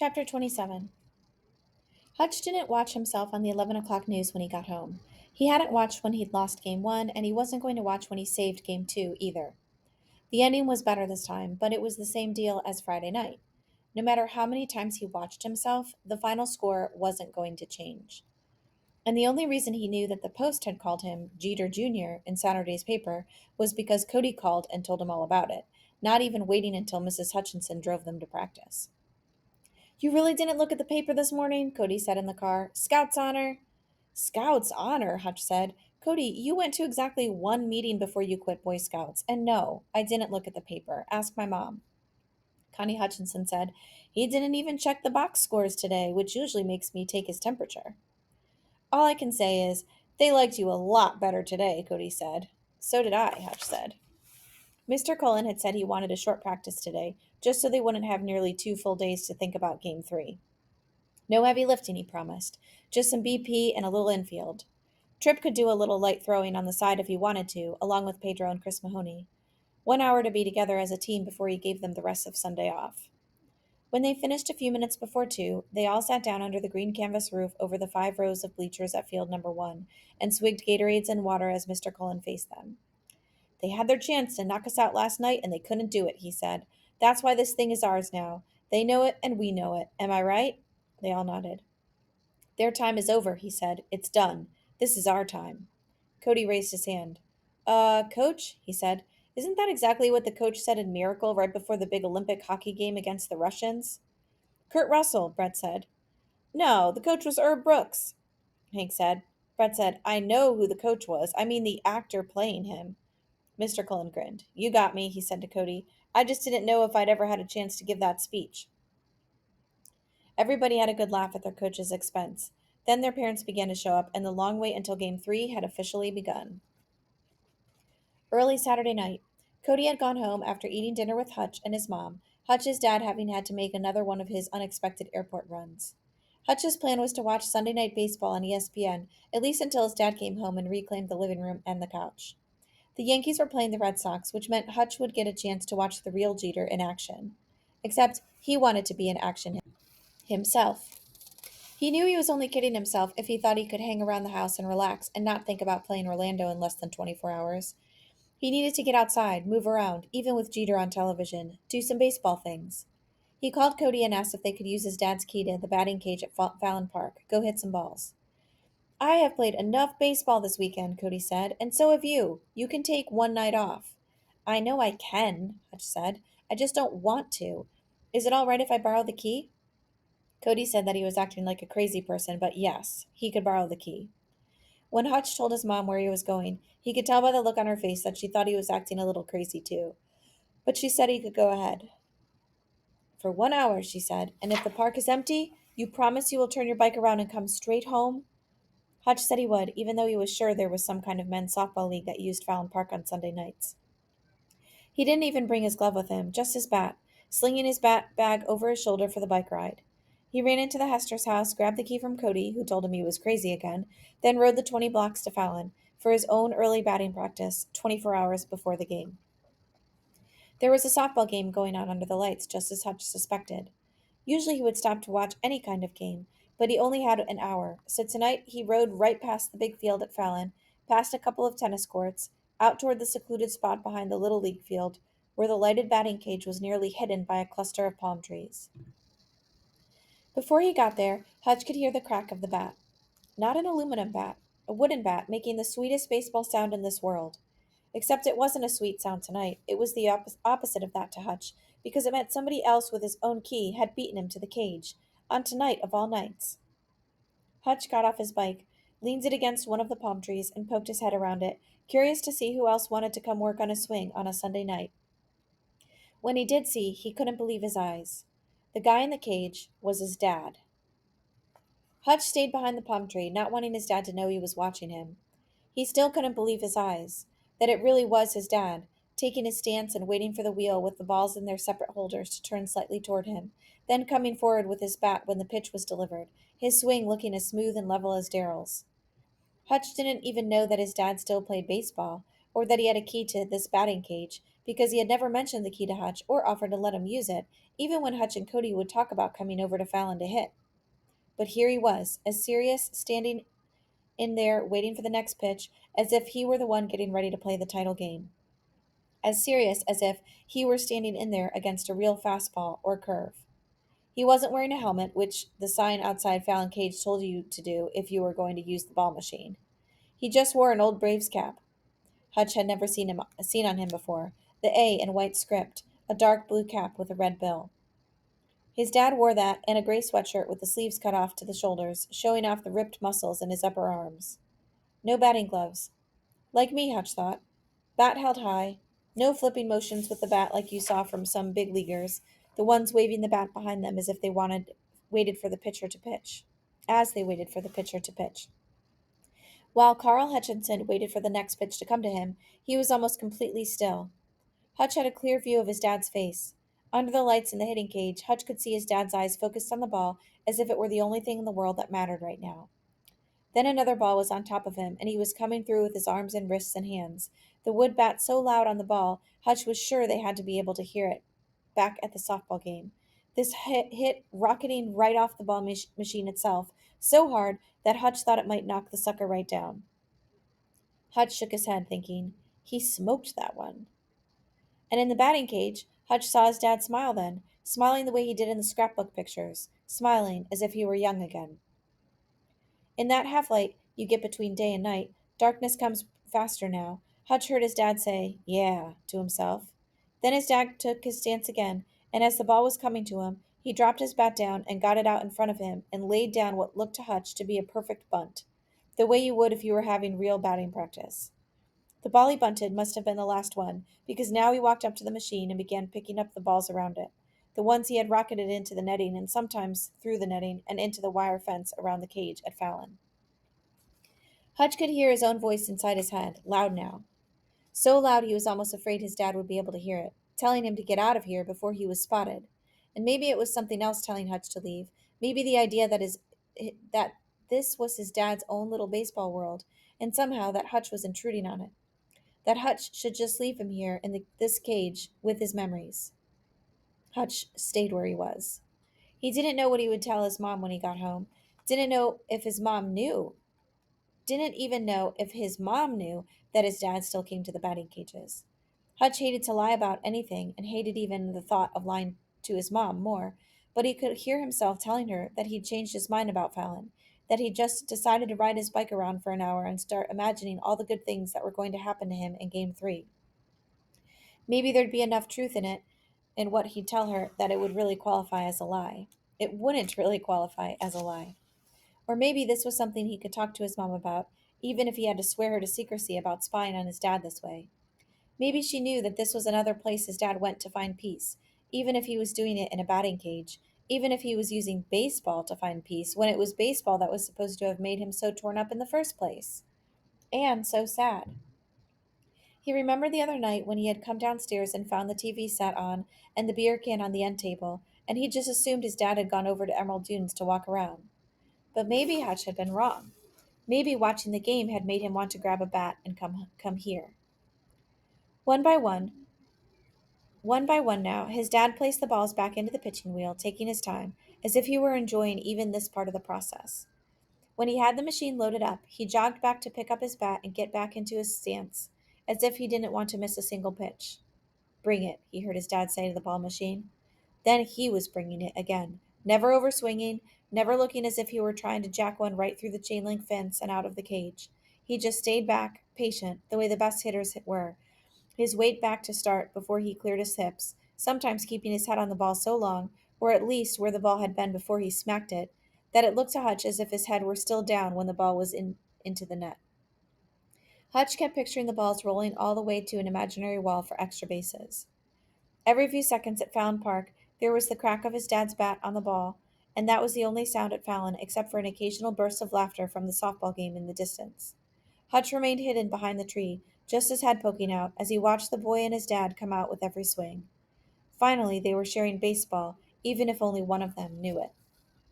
Chapter 27. Hutch didn't watch himself on the 11 o'clock news when he got home. He hadn't watched when he'd lost Game 1, and he wasn't going to watch when he saved Game 2 either. The ending was better this time, but it was the same deal as Friday night. No matter how many times he watched himself, the final score wasn't going to change. And the only reason he knew that the Post had called him Jeter Jr. in Saturday's paper was because Cody called and told him all about it, not even waiting until Mrs. Hutchinson drove them to practice. You really didn't look at the paper this morning? Cody said in the car. Scout's honor. Scout's honor, Hutch said. Cody, you went to exactly one meeting before you quit Boy Scouts. And no, I didn't look at the paper. Ask my mom. Connie Hutchinson said, He didn't even check the box scores today, which usually makes me take his temperature. All I can say is, they liked you a lot better today, Cody said. So did I, Hutch said. Mr. Cullen had said he wanted a short practice today, just so they wouldn't have nearly 2 full days to think about Game 3. No heavy lifting, he promised. Just some BP and a little infield. Tripp could do a little light throwing on the side if he wanted to, along with Pedro and Chris Mahoney. 1 hour to be together as a team before he gave them the rest of Sunday off. When they finished a few minutes before 2, they all sat down under the green canvas roof over the 5 rows of bleachers at field number 1 and swigged Gatorades and water as Mr. Cullen faced them. They had their chance to knock us out last night and they couldn't do it, he said. That's why this thing is ours now. They know it and we know it. Am I right? They all nodded. Their time is over, he said. It's done. This is our time. Cody raised his hand. Coach, he said. Isn't that exactly what the coach said in Miracle right before the big Olympic hockey game against the Russians? Kurt Russell, Brett said. No, the coach was Herb Brooks, Hank said. Brett said, I know who the coach was. I mean the actor playing him. Mr. Cullen grinned. You got me, he said to Cody. I just didn't know if I'd ever had a chance to give that speech. Everybody had a good laugh at their coach's expense. Then their parents began to show up, and the long wait until Game 3 had officially begun. Early Saturday night, Cody had gone home after eating dinner with Hutch and his mom, Hutch's dad having had to make another one of his unexpected airport runs. Hutch's plan was to watch Sunday Night Baseball on ESPN, at least until his dad came home and reclaimed the living room and the couch. The Yankees were playing the Red Sox, which meant Hutch would get a chance to watch the real Jeter in action. Except he wanted to be in action himself. He knew he was only kidding himself if he thought he could hang around the house and relax and not think about playing Orlando in less than 24 hours. He needed to get outside, move around, even with Jeter on television, do some baseball things. He called Cody and asked if they could use his dad's key to the batting cage at Fallon Park, go hit some balls. I have played enough baseball this weekend, Cody said, and so have you. You can take one night off. I know I can, Hutch said. I just don't want to. Is it all right if I borrow the key? Cody said that he was acting like a crazy person, but yes, he could borrow the key. When Hutch told his mom where he was going, he could tell by the look on her face that she thought he was acting a little crazy too. But she said he could go ahead. For 1 hour, she said, and if the park is empty, you promise you will turn your bike around and come straight home? Hutch said he would, even though he was sure there was some kind of men's softball league that used Fallon Park on Sunday nights. He didn't even bring his glove with him, just his bat, slinging his bat bag over his shoulder for the bike ride. He ran into the Hester's house, grabbed the key from Cody, who told him he was crazy again, then rode the 20 blocks to Fallon for his own early batting practice 24 hours before the game. There was a softball game going on under the lights, just as Hutch suspected. Usually he would stop to watch any kind of game, but he only had an hour, so tonight he rode right past the big field at Fallon, past a couple of tennis courts, out toward the secluded spot behind the Little League field, where the lighted batting cage was nearly hidden by a cluster of palm trees. Before he got there, Hutch could hear the crack of the bat. Not an aluminum bat, a wooden bat making the sweetest baseball sound in this world. Except it wasn't a sweet sound tonight. It was the opposite of that to Hutch, because it meant somebody else with his own key had beaten him to the cage, on tonight of all nights. Hutch got off his bike, leaned it against one of the palm trees, and poked his head around it, curious to see who else wanted to come work on a swing on a Sunday night. When he did see, he couldn't believe his eyes. The guy in the cage was his dad. Hutch stayed behind the palm tree, not wanting his dad to know he was watching him. He still couldn't believe his eyes, that it really was his dad, taking his stance and waiting for the wheel with the balls in their separate holders to turn slightly toward him, then coming forward with his bat when the pitch was delivered, his swing looking as smooth and level as Darrell's. Hutch didn't even know that his dad still played baseball, or that he had a key to this batting cage, because he had never mentioned the key to Hutch or offered to let him use it, even when Hutch and Cody would talk about coming over to Fallon to hit. But here he was, as serious, standing in there waiting for the next pitch, as if he were the one getting ready to play the title game. As serious as if he were standing in there against a real fastball or curve. He wasn't wearing a helmet, which the sign outside Fallon Cage told you to do if you were going to use the ball machine. He just wore an old Braves cap. Hutch had never seen on him before. The A in white script, a dark blue cap with a red bill. His dad wore that and a gray sweatshirt with the sleeves cut off to the shoulders, showing off the ripped muscles in his upper arms. No batting gloves. Like me, Hutch thought. Bat held high. No flipping motions with the bat like you saw from some big leaguers, the ones waving the bat behind them as if they waited for the pitcher to pitch. As they waited for the pitcher to pitch. While Carl Hutchinson waited for the next pitch to come to him, he was almost completely still. Hutch had a clear view of his dad's face. Under the lights in the hitting cage, Hutch could see his dad's eyes focused on the ball as if it were the only thing in the world that mattered right now. Then another ball was on top of him, and he was coming through with his arms and wrists and hands. The wood bat so loud on the ball, Hutch was sure they had to be able to hear it back at the softball game. This hit rocketing right off the ball machine itself, so hard that Hutch thought it might knock the sucker right down. Hutch shook his head, thinking, he smoked that one. And in the batting cage, Hutch saw his dad smile then, smiling the way he did in the scrapbook pictures, smiling as if he were young again. In that half light you get between day and night, darkness comes faster now. Hutch heard his dad say, "Yeah," to himself. Then his dad took his stance again, and as the ball was coming to him, he dropped his bat down and got it out in front of him and laid down what looked to Hutch to be a perfect bunt, the way you would if you were having real batting practice. The ball he bunted must have been the last one, because now he walked up to the machine and began picking up the balls around it, the ones he had rocketed into the netting and sometimes through the netting and into the wire fence around the cage at Fallon. Hutch could hear his own voice inside his head, loud now. So loud he was almost afraid his dad would be able to hear it, telling him to get out of here before he was spotted. And maybe it was something else telling Hutch to leave. Maybe the idea that this was his dad's own little baseball world, and somehow that Hutch was intruding on it. That Hutch should just leave him here in this cage with his memories. Hutch stayed where he was. He didn't know what he would tell his mom when he got home. Didn't know if his mom knew. Didn't even know if his mom knew that his dad still came to the batting cages. Hutch hated to lie about anything and hated even the thought of lying to his mom more, but he could hear himself telling her that he'd changed his mind about Fallon, that he'd just decided to ride his bike around for an hour and start imagining all the good things that were going to happen to him in Game 3. Maybe there'd be enough truth in it, in what he'd tell her, that it would really qualify as a lie. It wouldn't really qualify as a lie. Or maybe this was something he could talk to his mom about, even if he had to swear her to secrecy about spying on his dad this way. Maybe she knew that this was another place his dad went to find peace, even if he was doing it in a batting cage, even if he was using baseball to find peace, when it was baseball that was supposed to have made him so torn up in the first place. And so sad. He remembered the other night when he had come downstairs and found the TV set on and the beer can on the end table, and he just assumed his dad had gone over to Emerald Dunes to walk around. But maybe Hutch had been wrong. Maybe watching the game had made him want to grab a bat and come here. One by one now, his dad placed the balls back into the pitching wheel, taking his time, as if he were enjoying even this part of the process. When he had the machine loaded up, he jogged back to pick up his bat and get back into his stance, as if he didn't want to miss a single pitch. "Bring it," he heard his dad say to the ball machine. Then he was bringing it again, never overswinging, never looking as if he were trying to jack one right through the chain link fence and out of the cage. He just stayed back, patient, the way the best hitters were, his weight back to start before he cleared his hips, sometimes keeping his head on the ball so long, or at least where the ball had been before he smacked it, that it looked to Hutch as if his head were still down when the ball was into the net. Hutch kept picturing the balls rolling all the way to an imaginary wall for extra bases. Every few seconds at Fallon Park, there was the crack of his dad's bat on the ball, and that was the only sound at Fallon except for an occasional burst of laughter from the softball game in the distance. Hutch remained hidden behind the tree, just his head poking out, as he watched the boy and his dad come out with every swing. Finally, they were sharing baseball, even if only one of them knew it.